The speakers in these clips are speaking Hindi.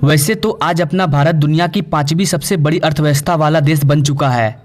वैसे तो आज अपना भारत दुनिया की 5वीं सबसे बड़ी अर्थव्यवस्था वाला देश बन चुका है,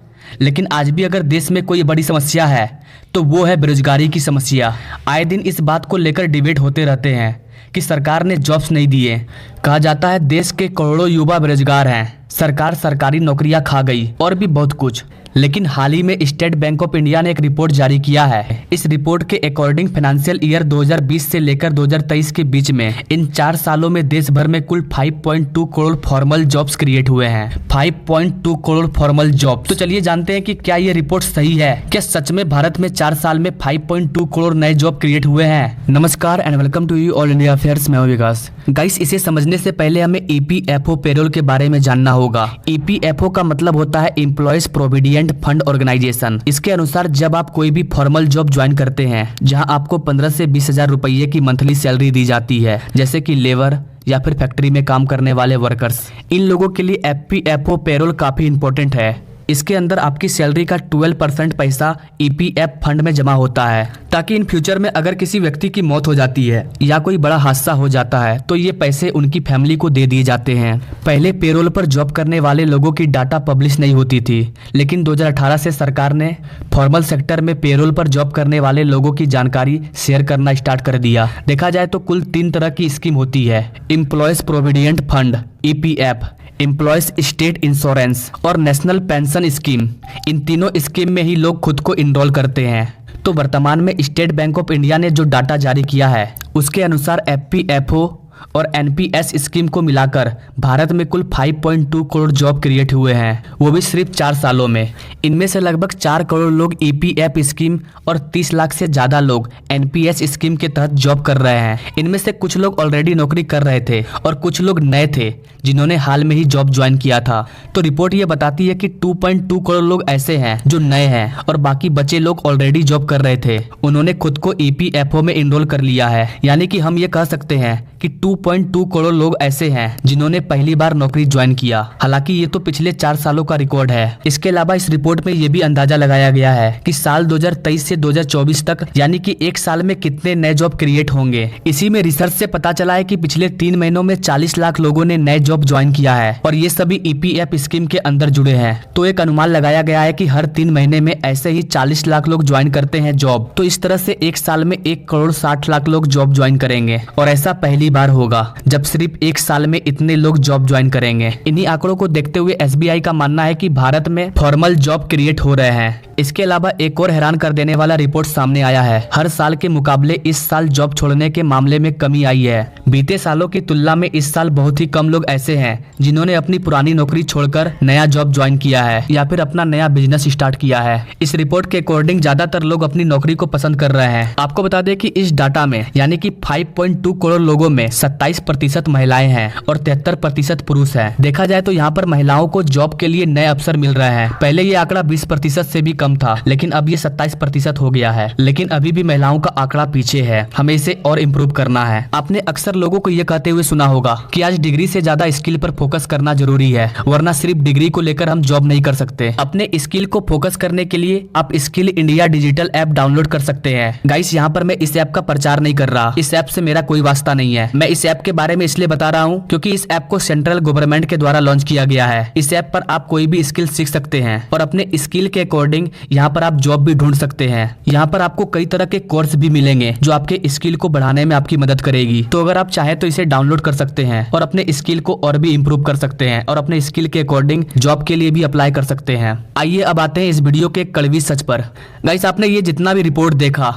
लेकिन आज भी अगर देश में कोई बड़ी समस्या है तो वो है बेरोजगारी की समस्या। आए दिन इस बात को लेकर डिबेट होते रहते हैं कि सरकार ने जॉब्स नहीं दिए। कहा जाता है देश के करोड़ों युवा बेरोजगार हैं, सरकार सरकारी नौकरियां खा गई और भी बहुत कुछ। लेकिन हाल ही में स्टेट बैंक ऑफ इंडिया ने एक रिपोर्ट जारी किया है। इस रिपोर्ट के अकॉर्डिंग फाइनेंशियल ईयर 2020 से लेकर 2023 के बीच में इन 4 सालों में देश भर में कुल 5.2 करोड़ फॉर्मल जॉब्स क्रिएट हुए हैं। 5.2 करोड़ फॉर्मल जॉब। तो चलिए जानते हैं कि क्या ये रिपोर्ट सही है। क्या सच में भारत में 4 साल में 5.2 करोड़ नए जॉब क्रिएट हुए हैं। नमस्कार and welcome to you all India affairs. मैं हूं विकास। गाइस, इसे समझने से पहले हमें EPFO पेरोल के बारे में जानना होगा। EPFO का मतलब होता है एम्प्लॉयज प्रोविडेंट फंड ऑर्गेनाइजेशन। इसके अनुसार जब आप कोई भी फॉर्मल जॉब ज्वाइन करते हैं जहां आपको 15 से 20 हजार रुपये की मंथली सैलरी दी जाती है, जैसे कि लेबर या फिर फैक्ट्री में काम करने वाले वर्कर्स, इन लोगों के लिए EPFO पेरोल काफी इंपॉर्टेंट है। इसके अंदर आपकी सैलरी का 12% पैसा EPF फंड में जमा होता है, ताकि इन फ्यूचर में अगर किसी व्यक्ति की मौत हो जाती है या कोई बड़ा हादसा हो जाता है तो ये पैसे उनकी फैमिली को दे दिए जाते हैं। पहले पेरोल पर जॉब करने वाले लोगों की डाटा पब्लिश नहीं होती थी, लेकिन 2018 से सरकार ने फॉर्मल सेक्टर में पेरोल पर जॉब करने वाले लोगों की जानकारी शेयर करना स्टार्ट कर दिया। देखा जाए तो कुल 3 तरह की स्कीम होती है: employees provident fund EPF, employees state insurance और नेशनल पेंशन स्कीम। इन तीनों स्कीम में ही लोग खुद को इनरोल करते हैं। तो वर्तमान में स्टेट बैंक ऑफ इंडिया ने जो डाटा जारी किया है उसके अनुसार EPFO और NPS स्कीम को मिलाकर भारत में कुल 5.2 करोड़ जॉब क्रिएट हुए हैं, वो भी सिर्फ 4 सालों में। इनमें से लगभग 4 करोड़ लोग EPF स्कीम और 30 लाख से ज्यादा लोग NPS स्कीम के तहत जॉब कर रहे हैं। इनमें से कुछ लोग ऑलरेडी नौकरी कर रहे थे और कुछ लोग नए थे जिन्होंने हाल में ही जॉब ज्वाइन किया था। तो रिपोर्ट ये बताती है कि 2.2 करोड़ लोग ऐसे हैं जो नए हैं और बाकी बचे लोग ऑलरेडी जॉब कर रहे थे, उन्होंने खुद को EPFO में इनरोल कर लिया है। यानी कि हम ये कह सकते हैं कि 2.2 करोड़ लोग ऐसे हैं जिन्होंने पहली बार नौकरी ज्वाइन किया। हालांकि ये तो पिछले 4 सालों का रिकॉर्ड है। इसके अलावा इस रिपोर्ट में ये भी अंदाजा लगाया गया है कि साल 2023 से 2024 तक, यानी कि 1 साल में कितने नए जॉब क्रिएट होंगे। इसी में रिसर्च से पता चला है कि पिछले 3 महीनों में 40 लाख लोगों ने नए जॉब ज्वाइन किया है और ये सभी EPF स्कीम के अंदर जुड़े हैं। तो एक अनुमान लगाया गया है कि हर 3 महीने में ऐसे ही 40 लाख लोग ज्वाइन करते हैं जॉब। तो इस तरह से 1 साल में 1 करोड़ 60 लाख लोग जॉब ज्वाइन करेंगे और ऐसा पहली बार होगा जब सिर्फ 1 साल में इतने लोग जॉब ज्वाइन करेंगे। इन्हीं आंकड़ों को देखते हुए SBI का मानना है कि भारत में फॉर्मल जॉब क्रिएट हो रहे हैं। इसके अलावा एक और हैरान कर देने वाला रिपोर्ट सामने आया है। हर साल के मुकाबले इस साल जॉब छोड़ने के मामले में कमी आई है। बीते सालों की तुलना में इस साल बहुत ही कम लोग ऐसे हैं जिन्होंने अपनी पुरानी नौकरी छोड़कर नया जॉब ज्वाइन किया है या फिर अपना नया बिजनेस स्टार्ट किया है। इस रिपोर्ट के अकॉर्डिंग ज्यादातर लोग अपनी नौकरी को पसंद कर रहे हैं। आपको बता दें कि इस डाटा में यानी कि 5.2 करोड़ लोगों में 27% महिलाएं हैं और 73% पुरुष हैं। देखा जाए तो यहाँ पर महिलाओं को जॉब के लिए नए अवसर मिल रहे हैं। पहले ये आंकड़ा 20% से भी कम था, लेकिन अब ये 27% हो गया है। लेकिन अभी भी महिलाओं का आंकड़ा पीछे है, हमें इसे और इम्प्रूव करना है। आपने अक्सर लोगों को ये कहते हुए सुना होगा कि आज डिग्री से ज्यादा स्किल पर फोकस करना जरूरी है, वरना सिर्फ डिग्री को लेकर हम जॉब नहीं कर सकते। अपने स्किल को फोकस करने के लिए आप skill India digital app download कर सकते हैं। गाइस, यहाँ पर मैं इस ऐप का प्रचार नहीं कर रहा, इस ऐप से मेरा कोई वास्ता नहीं है। मैं इस ऐप के बारे में इसलिए बता रहा हूँ क्योंकि इस ऐप को सेंट्रल गवर्नमेंट के द्वारा लॉन्च किया गया है। इस ऐप पर आप कोई भी स्किल सीख सकते हैं और अपने स्किल के अकॉर्डिंग यहाँ पर आप जॉब भी ढूंढ सकते हैं। यहाँ पर आपको कई तरह के कोर्स भी मिलेंगे जो आपके स्किल को बढ़ाने में आपकी मदद करेगी। तो अगर आप चाहें तो इसे डाउनलोड कर सकते हैं और अपने स्किल को और भी इम्प्रूव कर सकते हैं और अपने स्किल के अकॉर्डिंग जॉब के लिए भी अप्लाई कर सकते हैं। आइए अब आते हैं इस वीडियो के कड़वी सच पर। गाइस, आपने ये जितना भी रिपोर्ट देखा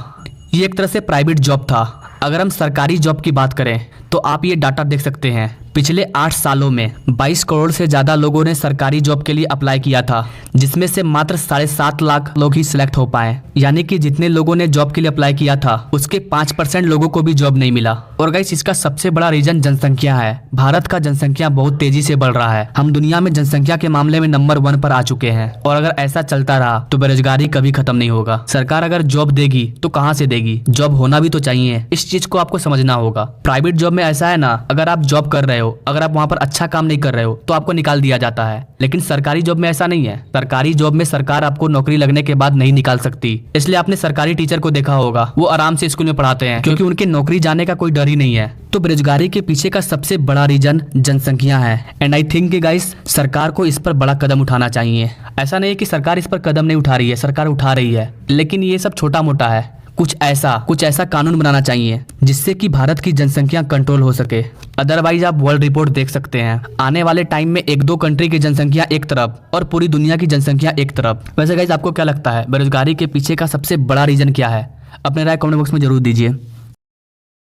ये एक तरह से प्राइवेट जॉब था। अगर हम सरकारी जॉब की बात करें तो आप ये डाटा देख सकते हैं। पिछले 8 सालों में 22 करोड़ से ज्यादा लोगों ने सरकारी जॉब के लिए अप्लाई किया था, जिसमें से मात्र 7.5 लाख लोग ही सिलेक्ट हो पाए। यानी कि जितने लोगों ने जॉब के लिए अप्लाई किया था उसके 5% लोगों को भी जॉब नहीं मिला। और गाइस, इसका सबसे बड़ा रीजन जनसंख्या है। भारत का जनसंख्या बहुत तेजी से बढ़ रहा है। हम दुनिया में जनसंख्या के मामले में नंबर 1 पर आ चुके हैं और अगर ऐसा चलता रहा तो बेरोजगारी कभी खत्म नहीं होगा। सरकार अगर जॉब देगी तो कहाँ से देगी? जॉब होना भी तो चाहिए। इस चीज को आपको समझना होगा। प्राइवेट जॉब में ऐसा है ना, अगर आप जॉब कर रहे हो, अगर आप वहां पर अच्छा काम नहीं कर रहे हो तो आपको निकाल दिया जाता है। लेकिन सरकारी जॉब में ऐसा नहीं है। सरकारी जॉब में सरकार आपको नौकरी लगने के बाद नहीं निकाल सकती। इसलिए आपने सरकारी टीचर को देखा होगा, वो आराम से स्कूल में पढ़ाते हैं क्योंकि उनके नौकरी जाने का कोई डर ही नहीं है। तो बेरोजगारी के पीछे का सबसे बड़ा रीजन जनसंख्या है। एंड आई थिंक कि गाइस, सरकार को इस पर बड़ा कदम उठाना चाहिए। ऐसा नहीं है कि सरकार इस पर कदम नहीं उठा रही है, सरकार उठा रही है, लेकिन ये सब छोटा मोटा है। कुछ ऐसा कानून बनाना चाहिए जिससे कि भारत की जनसंख्या कंट्रोल हो सके। अदरवाइज आप वर्ल्ड रिपोर्ट देख सकते हैं, आने वाले टाइम में 1-2 कंट्री की जनसंख्या एक तरफ और पूरी दुनिया की जनसंख्या एक तरफ। वैसे गाइस, आपको क्या लगता है बेरोजगारी के पीछे का सबसे बड़ा रीजन क्या है? अपने राय कमेंट बॉक्स में जरूर दीजिए।